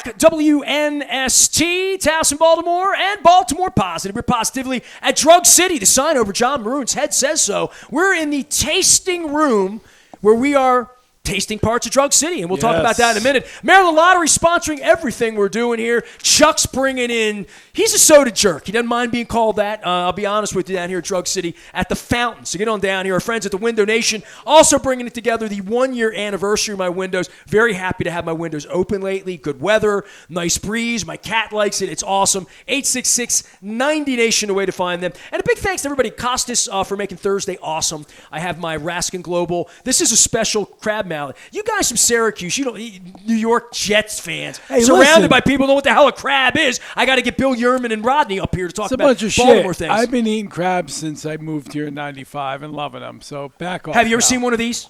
back. WNST, Towson, Baltimore, and Baltimore Positive. We're positively at Drug City. The sign over John Maroon's head says so. We're in the tasting room where we are tasting parts of Drug City, and we'll talk about that in a minute. Maryland Lottery sponsoring everything we're doing here. Chuck's bringing in, he's a soda jerk. He doesn't mind being called that. I'll be honest with you, down here at Drug City at the Fountain. So get on down here. Our friends at the Window Nation also bringing it together, the 1-year anniversary of my windows. Very happy to have my windows open lately. Good weather, nice breeze. My cat likes it. It's awesome. 866-90Nation, the way to find them. And a big thanks to everybody at Costas for making Thursday awesome. I have my Raskin Global. This is a special crab mallet. You guys from Syracuse, you know, New York Jets fans, surrounded by people who know what the hell a crab is. I got to get Bill Yerman and Rodney up here to talk about Baltimore things. I've been eating crabs since I moved here in '95 and loving them. So back off. Have you ever seen one of these?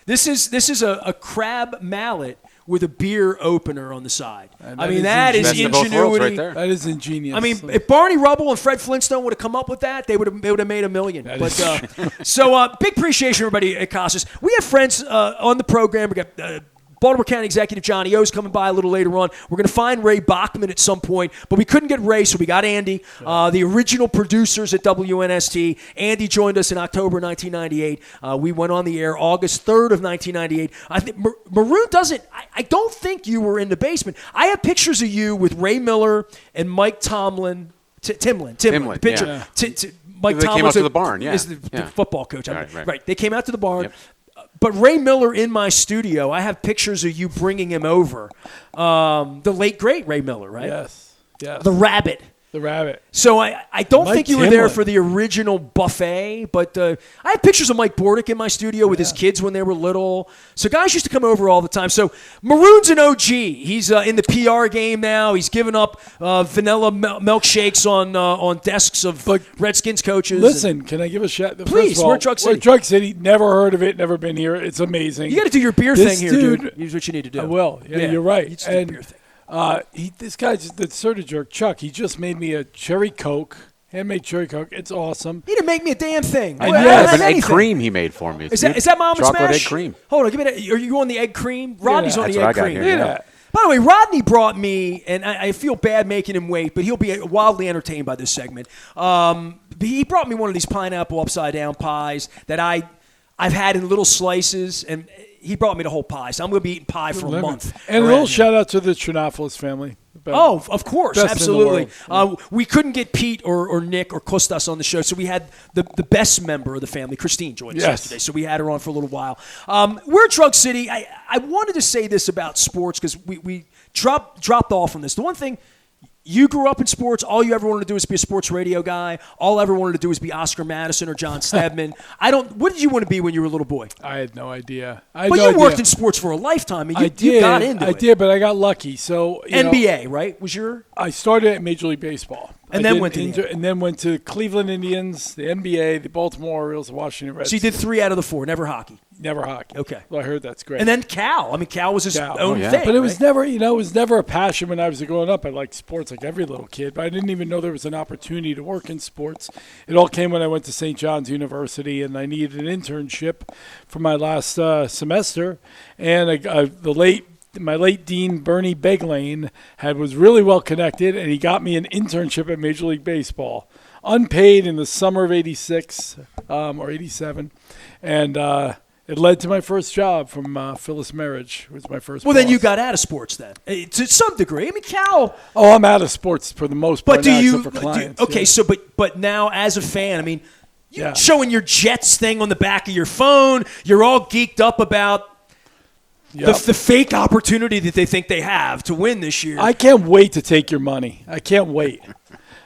This is a crab mallet with a beer opener on the side. I mean, that is ingenuity. Right there. That is ingenious. I mean, if Barney Rubble and Fred Flintstone would have come up with that, they would have made $1 million. So big appreciation, everybody at Costas. We have friends on the program. We got Baltimore County Executive Johnny O's coming by a little later on. We're going to find Ray Bachman at some point, but we couldn't get Ray, so we got Andy, the original producers at WNST. Andy joined us in October 1998. We went on the air August 3rd of 1998. I think Maroon doesn't. I don't think you were in the basement. I have pictures of you with Ray Miller and Mike Tomlin. Timlin, the pitcher. Yeah. Mike Tomlin came out to the barn. Is the football coach. Right. They came out to the barn. Yep. But Ray Miller in my studio, I have pictures of you bringing him over. The late, great Ray Miller, right? Yes. The Rabbit. The Rabbit. So I don't Mike think you were there Timlin. for the original buffet, but I have pictures of Mike Bordick in my studio with his kids when they were little. So guys used to come over all the time. So Maroon's an OG. He's in the PR game now. He's given up vanilla milkshakes on desks of Redskins coaches. Listen, can I give a shout? Please, we're at Drug City. We're at Drug City. Never heard of it. Never been here. It's amazing. You got to do your beer thing here, dude. Here's what you need to do. I will. Yeah, you're right. You just do the beer thing. This guy's the soda jerk, Chuck. He just made me a cherry Coke, handmade cherry Coke. It's awesome. He didn't make me a damn thing. I have an egg cream he made for me. Is that Mama chocolate Smash? egg cream? Hold on, give me that. Are you on the egg cream? Rodney's on the egg cream. Yeah. By the way, Rodney brought me, and I feel bad making him wait, but he'll be wildly entertained by this segment. He brought me one of these pineapple upside down pies that I've had in little slices, and he brought me the whole pie, so I'm going to be eating pie for a month. And a little shout out to the Trinopoulos family. Oh, of course, absolutely. We couldn't get Pete or Nick or Kostas on the show, so we had the best member of the family, Christine, joined us yesterday, so we had her on for a little while. We're at Drug City. I wanted to say this about sports because we dropped off on this. The one thing, you grew up in sports. All you ever wanted to do was be a sports radio guy. All I ever wanted to do was be Oscar Madison or John Stedman. What did you want to be when you were a little boy? I had no idea. You worked in sports for a lifetime. And you got into it. I did, but I got lucky. So NBA, right? Was your? I started at Major League Baseball. And then went to Cleveland Indians, the NBA, the Baltimore Orioles, the Washington Redskins. So you did 3 out of the 4, never hockey. Never hockey. Okay. Well, I heard that's great. And then Cal. I mean, Cal was his own thing. But it was never, it was never a passion when I was growing up. I liked sports like every little kid, but I didn't even know there was an opportunity to work in sports. It all came when I went to St. John's University, and I needed an internship for my last semester. And my late dean, Bernie Beglane, was really well connected, and he got me an internship at Major League Baseball, unpaid in the summer of '86 or '87, and it led to my first job from Phyllis Marriage, who was my first boss. Then you got out of sports then, to some degree. I mean, Cal. Oh, I'm out of sports for the most part. But except for clients. But now as a fan, I mean, you're showing your Jets thing on the back of your phone. You're all geeked up about. Yep. The fake opportunity that they think they have to win this year. I can't wait to take your money. I can't wait.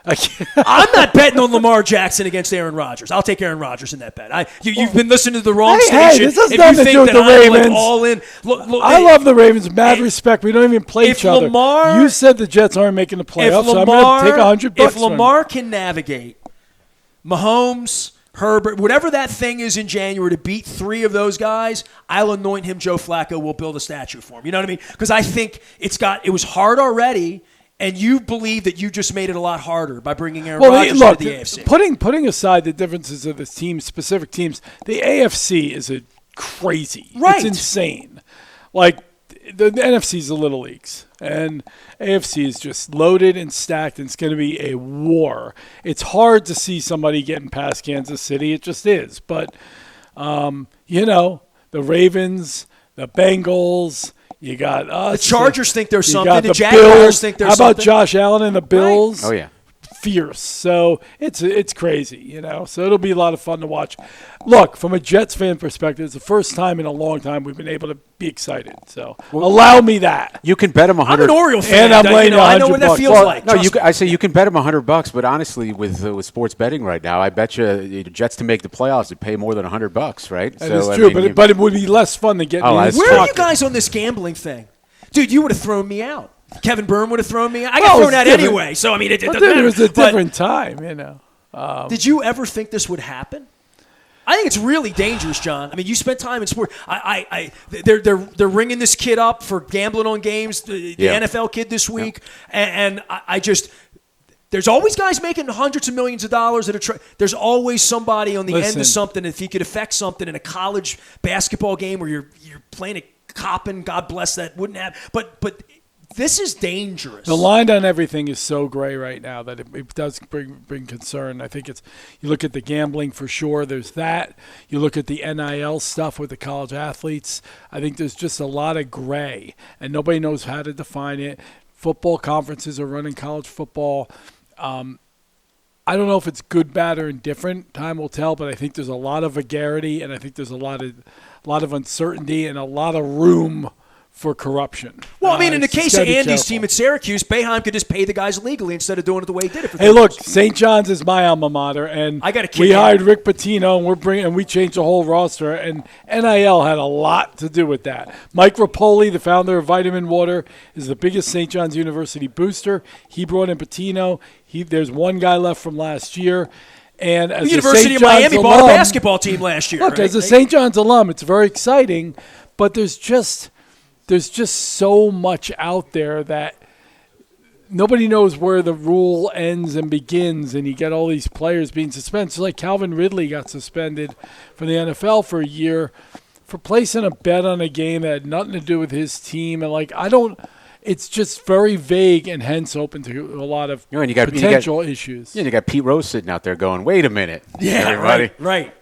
I'm not betting on Lamar Jackson against Aaron Rodgers. I'll take Aaron Rodgers in that bet. You've been listening to the wrong station. This has nothing to do with the Ravens. All in. I love the Ravens. Mad respect. We don't even play each other. You said the Jets aren't making the playoffs, so I'm going to take $100. If Lamar can navigate Mahomes, Herbert, whatever that thing is in January to beat 3 of those guys, I'll anoint him Joe Flacco. We'll build a statue for him. You know what I mean? Because I think it was hard already, and you believe that you just made it a lot harder by bringing Aaron Rodgers into the AFC. Putting aside the differences of the teams, specific teams, the AFC is crazy. Right. It's insane. Like, the NFC is the little leagues, and AFC is just loaded and stacked, and it's going to be a war. It's hard to see somebody getting past Kansas City. It just is. But, the Ravens, the Bengals, you got us. The Chargers think there's something. The Jaguars Bills think there's something. How about Josh Allen and the Bills? Oh, yeah. Fierce. So it's crazy, So it'll be a lot of fun to watch. Look, from a Jets fan perspective, it's the first time in a long time we've been able to be excited. So allow me that. You can bet them 100. I'm an Oriole fan. And I'm laying I know what that feels like. No, I say you can bet them $100, but honestly, with sports betting right now, I bet you Jets to make the playoffs would pay more than $100, right? That is true, but it would be less fun than getting. Where are you guys on this gambling thing, dude? You would have thrown me out. Kevin Byrne would have thrown me out. I got thrown out anyway, so I mean, it doesn't matter. It was a different time, Did you ever think this would happen? I think it's really dangerous, John. I mean, you spent time in sport. They're ringing this kid up for gambling on games. The NFL kid this week, and I just. There's always guys making hundreds of millions of dollars there's always somebody on the end of something. If you could affect something in a college basketball game where you're playing a Coppin, God bless that, wouldn't have. But this is dangerous. The line on everything is so gray right now that it does bring concern. I think you look at the gambling for sure. There's that. You look at the NIL stuff with the college athletes. I think there's just a lot of gray, and nobody knows how to define it. Football conferences are running college football. I don't know if it's good, bad, or indifferent. Time will tell, but I think there's a lot of vagarity, and I think there's a lot of uncertainty and a lot of room for corruption. Well, I mean, in the case of Andy's team at Syracuse, Boeheim could just pay the guys legally instead of doing it the way he did it. Hey, look, St. John's is my alma mater, and we hired Rick Pitino, and we changed the whole roster, and NIL had a lot to do with that. Mike Rapoli, the founder of Vitamin Water, is the biggest St. John's University booster. He brought in Pitino. There's one guy left from last year. And as the University of Miami bought a basketball team last year. Look, as a St. John's alum, it's very exciting, but there's just so much out there that nobody knows where the rule ends and begins, and you get all these players being suspended. So like Calvin Ridley got suspended from the NFL for a year for placing a bet on a game that had nothing to do with his team. And it's just very vague and hence open to a lot of potential issues. Yeah, you got Pete Rose sitting out there going, wait a minute. Yeah, everybody. Right.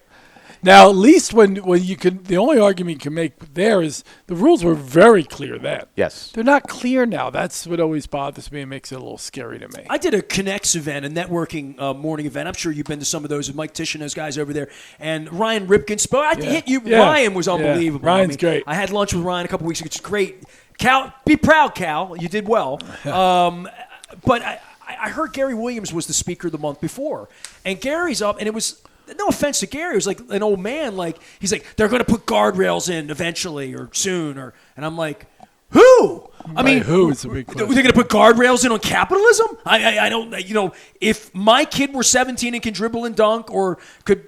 Now, at least when you can, the only argument you can make there is the rules were very clear then. Yes. They're not clear now. That's what always bothers me and makes it a little scary to me. I did a Connects event, a networking morning event. I'm sure you've been to some of those with Mike Tisch and those guys over there. And Ryan Ripken spoke. I hit you. Yeah. Ryan was unbelievable. Yeah. Ryan's great. I had lunch with Ryan a couple weeks ago. It's great. Cal, be proud, Cal. You did well. But I heard Gary Williams was the speaker the month before. And Gary's up, and it was – no offense to Gary. It was like an old man. He's like, they're going to put guardrails in eventually or soon. And I'm like, who? I mean, who is a big question. They're going to put guardrails in on capitalism? I don't, if my kid were 17 and can dribble and dunk or could,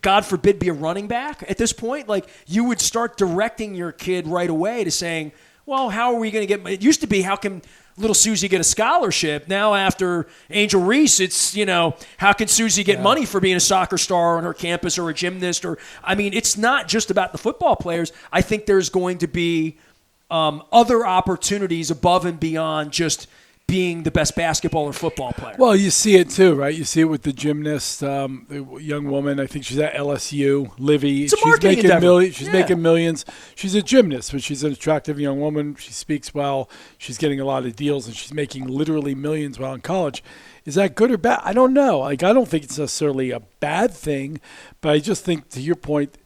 God forbid, be a running back at this point, you would start directing your kid right away to saying, well, how are we going to get – it used to be, how can – little Susie get a scholarship? Now after Angel Reese, it's, how can Susie get money for being a soccer star on her campus or a gymnast? It's not just about the football players. I think there's going to be other opportunities above and beyond just being the best basketball or football player. Well, you see it too, right? You see it with the gymnast, the young woman. I think she's at LSU, Livy. It's a marketing endeavor. She's making millions. She's a gymnast, but she's an attractive young woman. She speaks well. She's getting a lot of deals, and she's making literally millions while in college. Is that good or bad? I don't know. I don't think it's necessarily a bad thing, but I just think, to your point,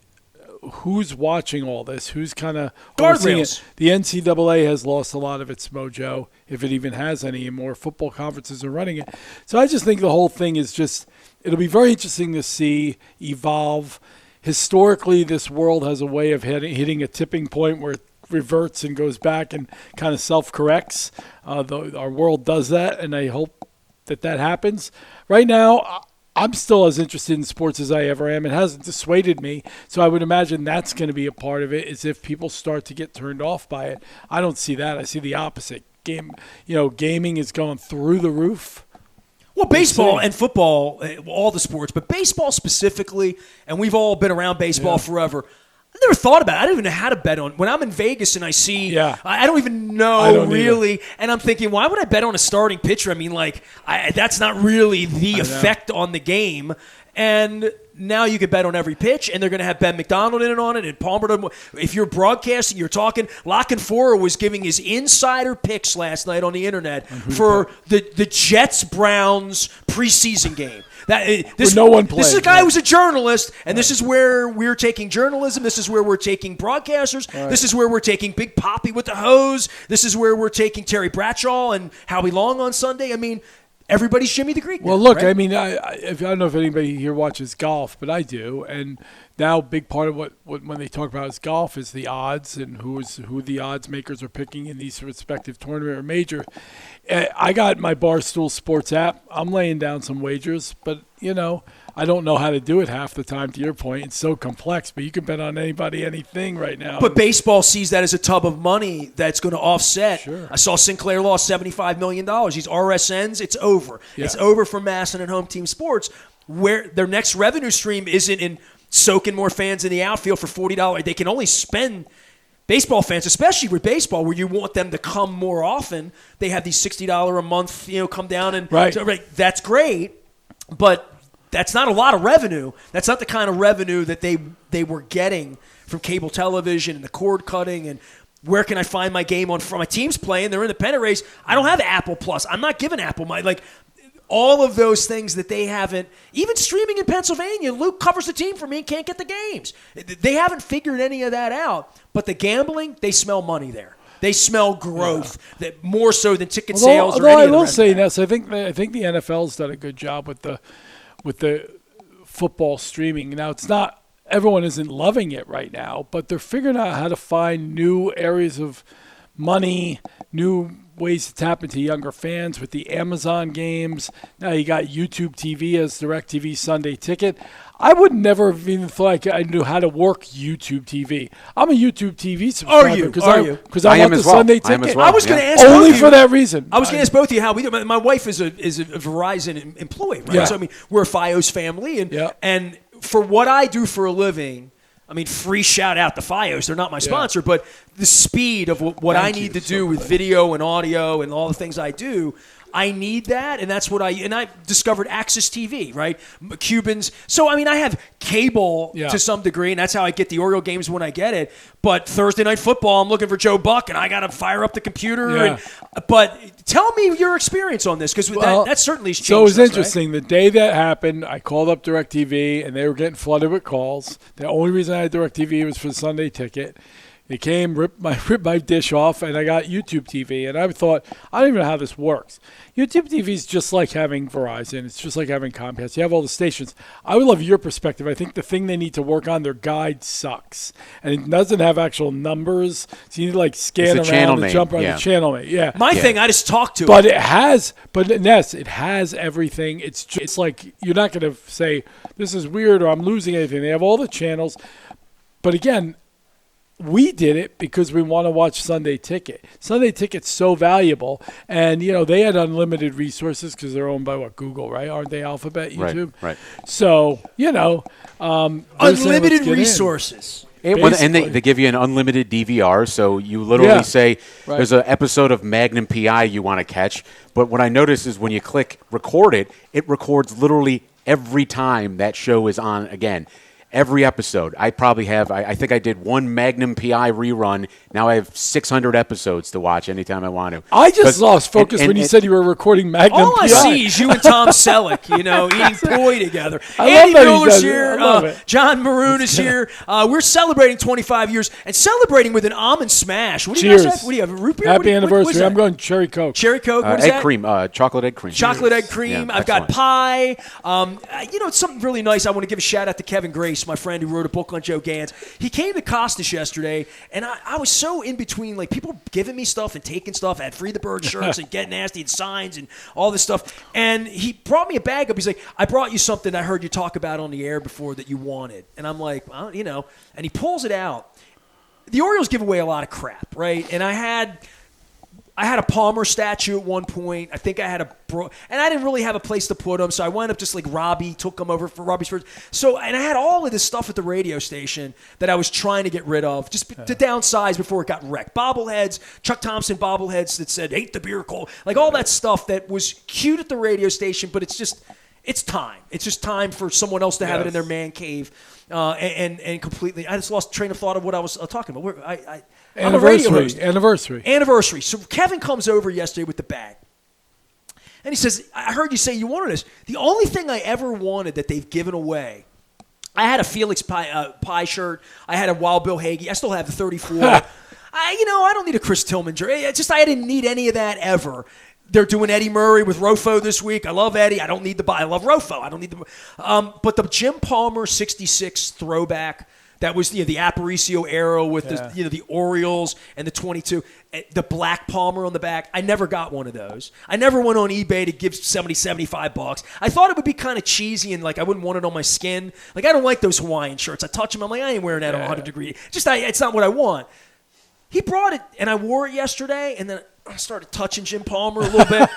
who's watching all this? Who's kind of overseeing it? The NCAA has lost a lot of its mojo, if it even has any anymore. Football conferences are running it. So I just think the whole thing is it'll be very interesting to see evolve. Historically, this world has a way of hitting a tipping point where it reverts and goes back and kind of self-corrects. Our world does that, and I hope that happens. Right now, I'm still as interested in sports as I ever am. It hasn't dissuaded me, so I would imagine that's going to be a part of it, is if people start to get turned off by it. I don't see that. I see the opposite. Gaming is going through the roof. Well, baseball and football, all the sports, but baseball specifically, and we've all been around baseball forever, never thought about it. I don't even know how to bet on. When I'm in Vegas and I see, I don't even know either. And I'm thinking, why would I bet on a starting pitcher? I mean, that's not really the effect on the game. And now you could bet on every pitch, and they're going to have Ben McDonald in it on it, and Palmer. If you're broadcasting, you're talking. Lockenfora was giving his insider picks last night on the internet for the Jets-Browns preseason game. No one played. This is a guy who's a journalist, and this is where we're taking journalism. This is where we're taking broadcasters. Right. This is where we're taking Big Papi with the hose. This is where we're taking Terry Bradshaw and Howie Long on Sunday. I mean, everybody's Jimmy the Greek. Well, now, look, right? I mean, I don't know if anybody here watches golf, but I do, and now a big part of what when they talk about is golf is the odds and who the odds makers are picking in these respective tournament or major. I got my Barstool Sports app. I'm laying down some wagers, but I don't know how to do it half the time. To your point, it's so complex, but you can bet on anybody, anything right now. But baseball sees that as a tub of money that's going to offset. Sure. I saw Sinclair lost $75 million. These RSNs, it's over. Yeah. It's over for Masson and Home Team Sports, where their next revenue stream isn't in soaking more fans in the outfield for $40. They can only spend – baseball fans, especially with baseball, where you want them to come more often, they have these $60 a month, come down and right. So, that's great, but that's not a lot of revenue. That's not the kind of revenue that they were getting from cable television and the cord cutting and where can I find my game from my team's playing? They're in the pennant race. I don't have Apple Plus. I'm not giving Apple all of those things that they haven't, even streaming in Pennsylvania, Luke covers the team for me and can't get the games. They haven't figured any of that out. But the gambling, they smell money there. They smell growth, that more so than ticket sales or any of the rest. I will say, Ness, I think the NFL's done a good job with the football streaming. Now, it's not everyone isn't loving it right now, but they're figuring out how to find new areas of money, new ways to tap into younger fans with the Amazon games. Now you got YouTube TV as DirecTV Sunday Ticket. I would never have even thought I knew how to work YouTube TV. I'm a YouTube TV subscriber. Because I want the Sunday Ticket. I was going to ask only for that reason. I was going to ask both of you how we do. My wife is a Verizon employee, right? Yeah. So I mean, we're a FiOS family, and for what I do for a living. I mean, free shout out to FiOS. They're not my sponsor, but the speed of what I need to do with video and audio and all the things I do, I need that, and that's what I discovered Access TV, right? Cubans. So, I mean, I have cable to some degree, and that's how I get the Oriole games when I get it. But Thursday Night Football, I'm looking for Joe Buck, and I got to fire up the computer. Yeah. But tell me your experience on this, because that certainly has changed. So it was interesting. Right? The day that happened, I called up DirecTV, and they were getting flooded with calls. The only reason I had DirecTV was for the Sunday Ticket. They came, ripped my dish off, and I got YouTube TV. And I thought, I don't even know how this works. YouTube TV is just like having Verizon. It's just like having Comcast. You have all the stations. I would love your perspective. I think the thing they need to work on, their guide sucks. And it doesn't have actual numbers. So you need to scan around and jump around the channel name. Yeah. My thing, I just talked to but it. But Ness, it has everything. It's like you're not going to say, this is weird or I'm losing anything. They have all the channels. But again, we did it because we want to watch Sunday Ticket. Sunday Ticket's so valuable. And, they had unlimited resources because they're owned by, Google, right? Aren't they Alphabet, YouTube? Right. So, unlimited resources. And they give you an unlimited DVR, so you literally say there's an episode of Magnum PI you want to catch. But what I notice is when you click record it, it records literally every time that show is on again. Every episode. I probably have, I think I did one Magnum PI rerun. Now I have 600 episodes to watch anytime I want to. I just lost focus when you said you were recording Magnum all PI. I see is you and Tom Selleck, eating poi together. Andy Mueller's here. John Maroon is here. We're celebrating 25 years and celebrating with an almond smash. What do you guys have? What do you have? A root beer? Happy anniversary. I'm going cherry Coke. Cherry Coke. What is egg that? Cream. Chocolate egg cream. Chocolate egg cream. Yeah, I've got pie. It's something really nice. I want to give a shout out to Kevin Grace, my friend who wrote a book on Joe Gans. He came to Costas yesterday, and I was so in between, people giving me stuff and taking stuff. I had Free the Bird shirts and Get Nasty and signs and all this stuff. And he brought me a bag up. He's like, I brought you something I heard you talk about on the air before that you wanted. And I'm like, and he pulls it out. The Orioles give away a lot of crap, right? And I had I had a Palmer statue at one point. I think I had and I didn't really have a place to put him, so I wound up just like Robbie took him over for Robbie's first. So, and I had all of this stuff at the radio station that I was trying to get rid of, just to downsize before it got wrecked. Bobbleheads, Chuck Thompson bobbleheads that said "Hate the beer cold," like all that stuff that was cute at the radio station, but it's time. It's just time for someone else to have it in their man cave, and completely. I just lost train of thought of what I was talking about. Anniversary. So Kevin comes over yesterday with the bag. And he says, I heard you say you wanted this. The only thing I ever wanted that they've given away, I had a Felix Pie shirt. I had a Wild Bill Hagee. I still have the 34. I don't need a Chris Tillman jersey. I didn't need any of that ever. They're doing Eddie Murray with Rofo this week. I love Eddie. I don't need I love Rofo. I don't need but the Jim Palmer 66 throwback, that was the Aparicio era with the Orioles and the 22, the black Palmer on the back. I never got one of those. I never went on eBay to give $75. I thought it would be kind of cheesy and like I wouldn't want it on my skin. Like I don't like those Hawaiian shirts. I touch them. I'm like, I ain't wearing that on 100 degrees. It's not what I want. He brought it and I wore it yesterday and then I started touching Jim Palmer a little bit,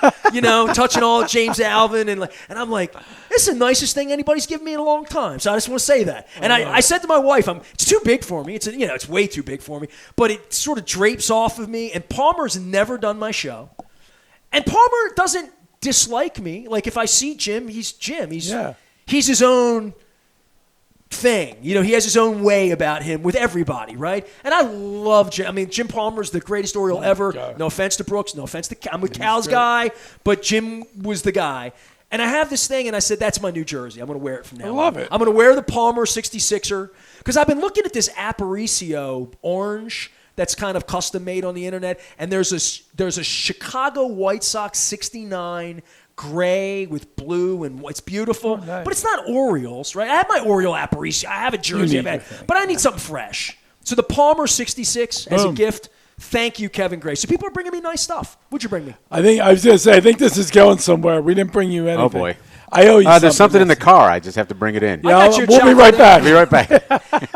touching all James Alvin and I'm like, this is the nicest thing anybody's given me in a long time. So I just want to say that. And I said to my wife, it's too big for me. It's way too big for me, but it sort of drapes off of me. And Palmer's never done my show, and Palmer doesn't dislike me. Like if I see Jim, he's Jim. He's his own thing. He has his own way about him with everybody, right? And I love Jim. I mean, Jim Palmer's the greatest Oriole ever. God. No offense to Brooks. No offense to I'm a Cal's guy, but Jim was the guy. And I have this thing, and I said, that's my new jersey. I'm going to wear it from now on. I love it. I'm going to wear the Palmer 66er because I've been looking at this Aparicio orange that's kind of custom made on the internet, and there's a Chicago White Sox 69 gray with blue, and it's beautiful. Oh, nice. But it's not Orioles, right? I have my Oriole Aparicio. I have a jersey, but I need something fresh. So the Palmer 66 as a gift. Thank you, Kevin Gray. So people are bringing me nice stuff. What'd you bring me? I was going to say, I think this is going somewhere. We didn't bring you anything. Oh, boy. I owe you something. There's something in the car. I just have to bring it in. Yeah, we'll be right back. Be right back.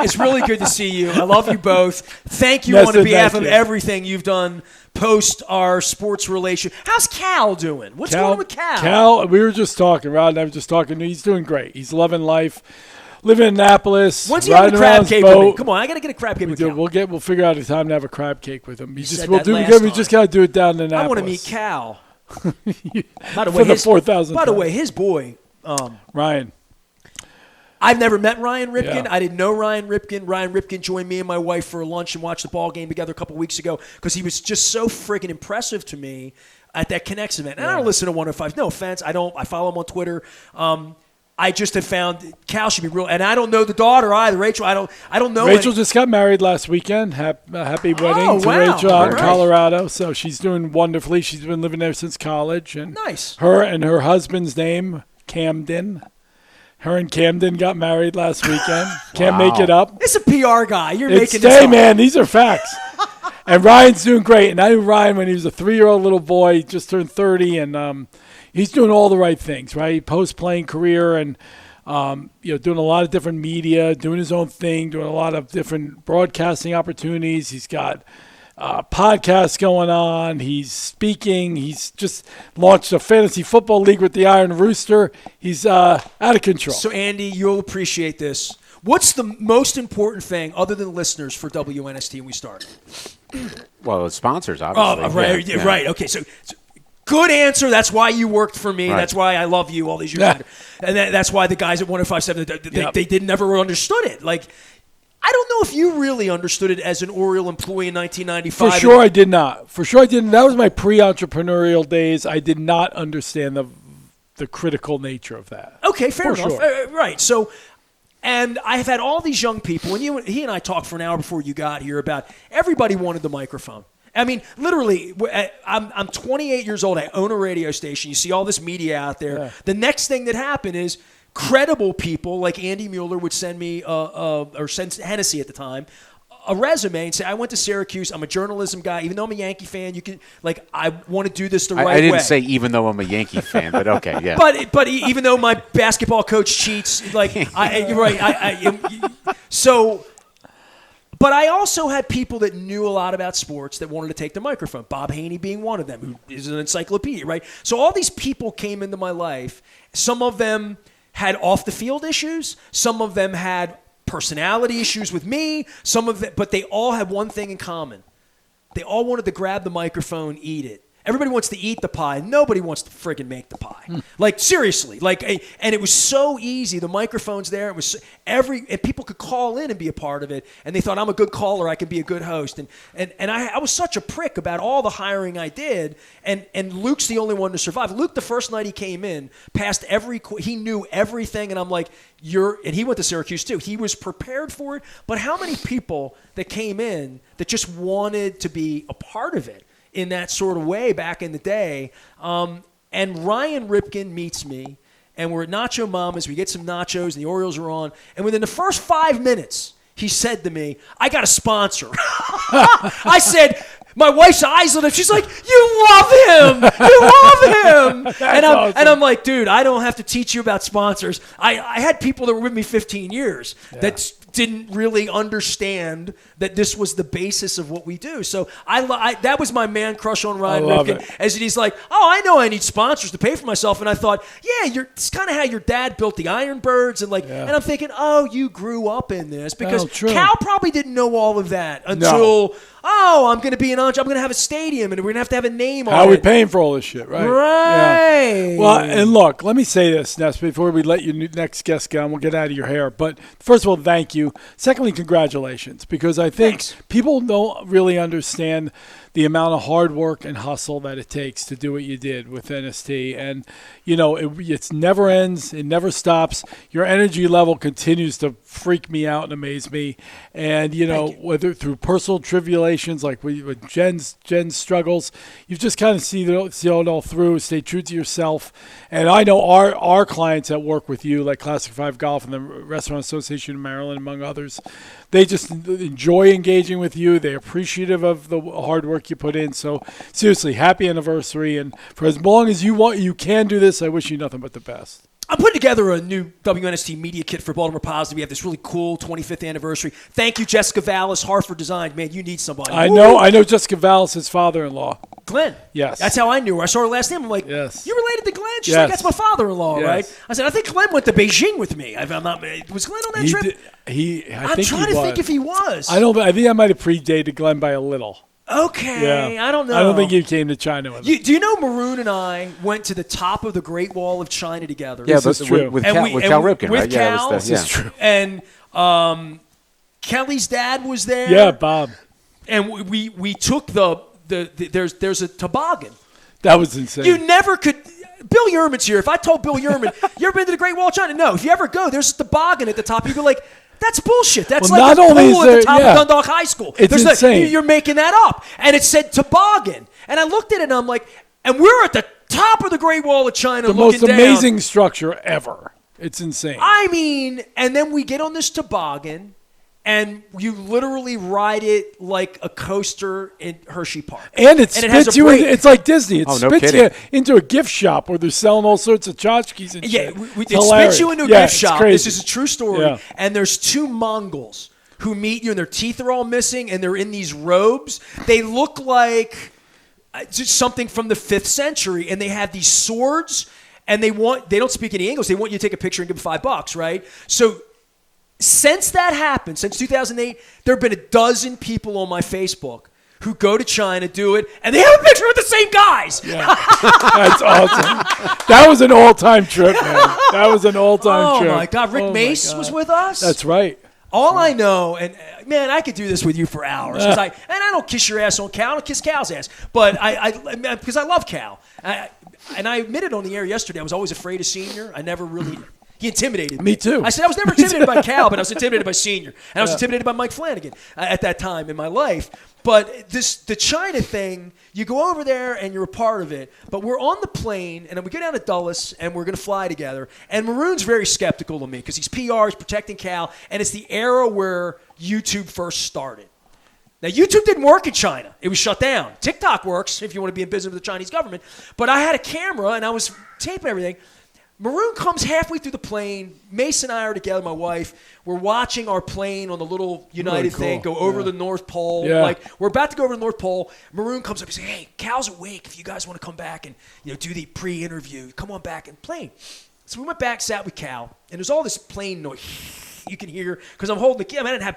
It's really good to see you. I love you both. Thank you on behalf of everything you've done post our sports relation. How's Cal doing? What's going on with Cal? Cal, we were just talking. Rod and I were just talking. He's doing great. He's loving life. Living in Annapolis. When's he having a crab cake with me? Come on, I got to get a crab cake with Cal. We'll figure out a time to have a crab cake with him. We just got to do it down in Annapolis. I want to meet Cal. By the way, the 4,000. By the way, his boy Ryan. I've never met Ryan Ripken. Yeah. I didn't know Ryan Ripken. Ryan Ripken joined me and my wife for lunch and watched the ball game together a couple weeks ago because he was just so freaking impressive to me at that Connects event. And I don't listen to 105. No offense. I follow him on Twitter. I just have found Cal should be real, and I don't know the daughter either, Rachel. I don't know. Rachel just got married last weekend. Happy wedding to Rachel out in Colorado. So she's doing wonderfully. She's been living there since college, and nice. Her and her husband's name Camden. Her and Camden got married last weekend. Can't make it up. It's a PR guy. You're making this up. Hey, man, these are facts. And Ryan's doing great. And I knew Ryan when he was a 3-year-old little boy. He just turned 30, and he's doing all the right things, right? Post-playing career and, doing a lot of different media, doing his own thing, doing a lot of different broadcasting opportunities. He's got podcasts going on. He's speaking. He's just launched a fantasy football league with the Iron Rooster. He's out of control. So, Andy, you'll appreciate this. What's the most important thing, other than listeners, for WNST when we start? Well, it's sponsors, obviously. Oh, right. Okay, so good answer. That's why you worked for me. Right. That's why I love you all these years later. And that's why the guys at 105.7, they never understood it. Like, I don't know if you really understood it as an Oriole employee in 1995. For sure I did not. That was my pre-entrepreneurial days. I did not understand the critical nature of that. Okay, fair enough. Sure. Right. So, and I have had all these young people, and he and I talked for an hour before you got here about everybody wanted the microphone. I mean, literally, I'm 28 years old. I own a radio station. You see all this media out there. Yeah. The next thing that happened is credible people like Andy Mueller would send me, or send Hennessy at the time, a resume and say, I went to Syracuse. I'm a journalism guy. Even though I'm a Yankee fan, I want to do this the right way. I didn't say even though I'm a Yankee fan, but okay, yeah. But even though my basketball coach cheats, you're right. So But I also had people that knew a lot about sports that wanted to take the microphone. Bob Haney being one of them, who is an encyclopedia, right? So all these people came into my life. Some of them had off-the-field issues. Some of them had personality issues with me. Some of them, but they all had one thing in common. They all wanted to grab the microphone, eat it. Everybody wants to eat the pie. Nobody wants to friggin' make the pie. Like, seriously. And it was so easy. The microphone's there. It was and people could call in and be a part of it. And they thought, I'm a good caller. I can be a good host. And I was such a prick about all the hiring I did. And Luke's the only one to survive. Luke, the first night he came in, passed he knew everything. And I'm like, and he went to Syracuse too. He was prepared for it. But how many people that came in that just wanted to be a part of it in that sort of way back in the day? And Ryan Ripken meets me, and we're at Nacho Mama's. We get some nachos, and the Orioles are on. And within the first 5 minutes, he said to me, I got a sponsor. I said, my wife's eyes lit up. She's like, you love him. You love him. And I'm like, dude, I don't have to teach you about sponsors. I had people that were with me 15 years that didn't really understand that this was the basis of what we do. So that was my man crush on Ryan Ripken. As he's like, I know I need sponsors to pay for myself. And I thought, it's kind of how your dad built the Ironbirds. And I'm thinking, you grew up in this. Because Cal probably didn't know all of that until, I'm going to be I'm going to have a stadium and we're going to have a name on it. How are we paying for all this shit, right? Right. Yeah. Well, and look, let me say this, Ness, before we let your next guest go, and we'll get out of your hair. But first of all, thank you. Secondly, congratulations, because I think people don't really understand the amount of hard work and hustle that it takes to do what you did with NST. And, it never ends. It never stops. Your energy level continues to freak me out and amaze me. And, whether through personal tribulations like with Jen's struggles, you've just kind of see it all through, stay true to yourself. And I know our clients that work with you, like Classic 5 Golf and the Restaurant Association of Maryland, among others, they just enjoy engaging with you. They're appreciative of the hard work you put in. So seriously, happy anniversary. And for as long as you can do this, I wish you nothing but the best. I'm putting together a new WNST media kit for Baltimore Positive. We have this really cool 25th anniversary. Thank you, Jessica Vallis, Hartford Design. Man, you need somebody. I know Jessica Vallis, his father-in-law. Glenn. Yes. That's how I knew her. I saw her last name. I'm like, yes. You related to Glenn? She's like, that's my father-in-law, right? I said, I think Glenn went to Beijing with me. Was Glenn on that trip? I'm trying to think if he was. I think I might have predated Glenn by a little. Okay, I don't know. I don't think you came to China with him. Do you know Maroon and I went to the top of the Great Wall of China together? Yeah, this is true. With Cal Ripken, right? With Cal, this is true. And Kelly's dad was there. Yeah, Bob. And we took there's a toboggan. That was insane. You never could. Bill Yerman's here. If I told Bill Yerman, you ever been to the Great Wall of China? No. If you ever go, there's a toboggan at the top. You go like, that's bullshit. That's like the pool at the top of Dundalk High School. It's insane. You're making that up. And it said toboggan. And I looked at it and I'm like, and we're at the top of the Great Wall of China looking down. The most amazing structure ever. It's insane. I mean, and then we get on this toboggan and you literally ride it like a coaster in Hershey Park. And it spits you in. It's like Disney. It spits you into a gift shop where they're selling all sorts of tchotchkes and shit. It spits you into a gift shop. Crazy. This is a true story. Yeah. And there's two Mongols who meet you and their teeth are all missing and they're in these robes. They look like just something from the 5th century and they have these swords and they don't speak any English. They want you to take a picture and give them $5, right? So since that happened, since 2008, there have been a dozen people on my Facebook who go to China, do it, and they have a picture with the same guys. Yeah. That's awesome. That was an all-time trip, man. That was an all-time trip. Oh, my God. Rick Mace was with us? That's right. All I know, and man, I could do this with you for hours. I don't kiss your ass on Cal. I don't kiss Cal's ass. But because I love Cal. And I admitted on the air yesterday, I was always afraid of Senior. I never really... He intimidated me. Me too. I said I was never intimidated by Cal, but I was intimidated by Senior. And I was intimidated by Mike Flanagan at that time in my life. But the China thing, you go over there and you're a part of it. But we're on the plane, and then we go down to Dulles, and we're going to fly together. And Maroon's very skeptical of me because he's PR, he's protecting Cal, and it's the era where YouTube first started. Now, YouTube didn't work in China. It was shut down. TikTok works if you want to be in business with the Chinese government. But I had a camera, and I was taping everything. Maroon comes halfway through the plane. Mace and I are together, my wife. We're watching our plane on the little United thing go over the North Pole. Yeah. Like, we're about to go over the North Pole. Maroon comes up and says, hey, Cal's awake. If you guys want to come back and do the pre-interview, come on back and plane. So we went back, sat with Cal, and there's all this plane noise you can hear because I'm holding the camera. I didn't have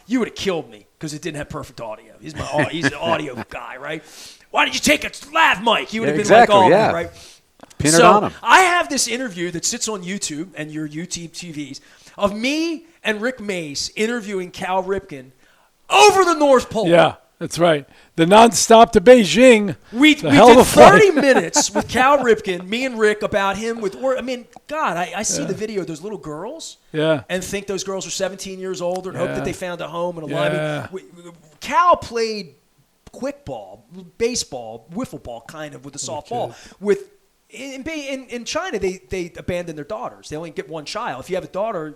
you would have killed me because it didn't have perfect audio. He's an audio guy, right? Why did you take a lav mic? You would have been like all that, right? Pin it on him. I have this interview that sits on YouTube and your YouTube TVs of me and Rick Mace interviewing Cal Ripken over the North Pole. Yeah, that's right. The nonstop to Beijing. We did 30 minutes with Cal Ripken, me and Rick, about him I see the video of those little girls and think those girls are 17 years old and hope that they found a home and a life. Cal played quick ball, baseball, wiffle ball kind of with a softball. In China, they abandon their daughters. They only get one child. If you have a daughter,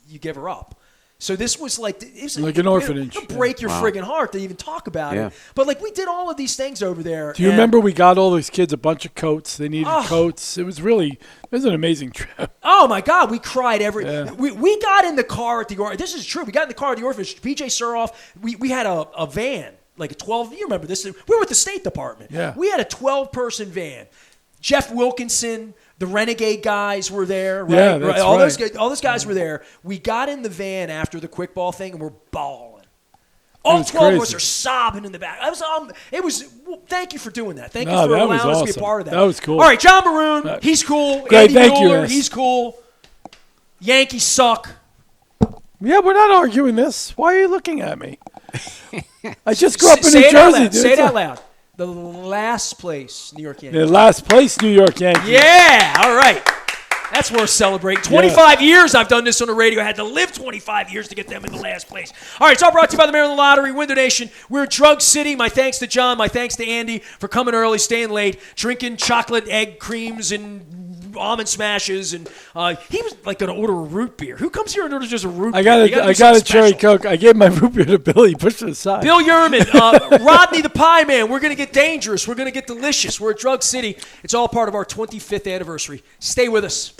you give her up. So this was like an orphanage. It'll break your friggin' heart to even talk about it. But we did all of these things over there. Do you remember we got all these kids a bunch of coats? They needed coats. It was an amazing trip. Oh my God, we cried we got in the car at the orphanage. This is true. We got in the car at the orphanage. PJ Suroff, we had a van, like a 12. You remember this? We were with the State Department. Yeah. We had a 12-person van. Jeff Wilkinson, the Renegade guys were there, right? Yeah, that's right. All those guys were there. We got in the van after the quick ball thing, and we're bawling. All 12 of us are sobbing in the back. Thank you for doing that. Thank you for allowing us to be a part of that. That was cool. All right, John Maroon, he's cool. Great, Andy thank Mueller, you. he's cool. Yankees suck. Yeah, we're not arguing this. Why are you looking at me? I just grew up in New Jersey, dude. Say it out loud. The last place New York Yankees. The last place New York Yankees. Yeah, all right. That's worth celebrating. 25 years I've done this on the radio. I had to live 25 years to get them in the last place. All right, it's all brought to you by the Maryland Lottery, Window Nation. We're Drug City. My thanks to John. My thanks to Andy for coming early, staying late, drinking chocolate egg creams and almond smashes. And he was going to order a root beer. Who comes here and orders just a root beer? I got a cherry Coke. I gave my root beer to Billy. He pushed it aside. Bill Yerman, Rodney the Pie Man. We're going to get dangerous. We're going to get delicious. We're at Drug City. It's all part of our 25th anniversary. Stay with us.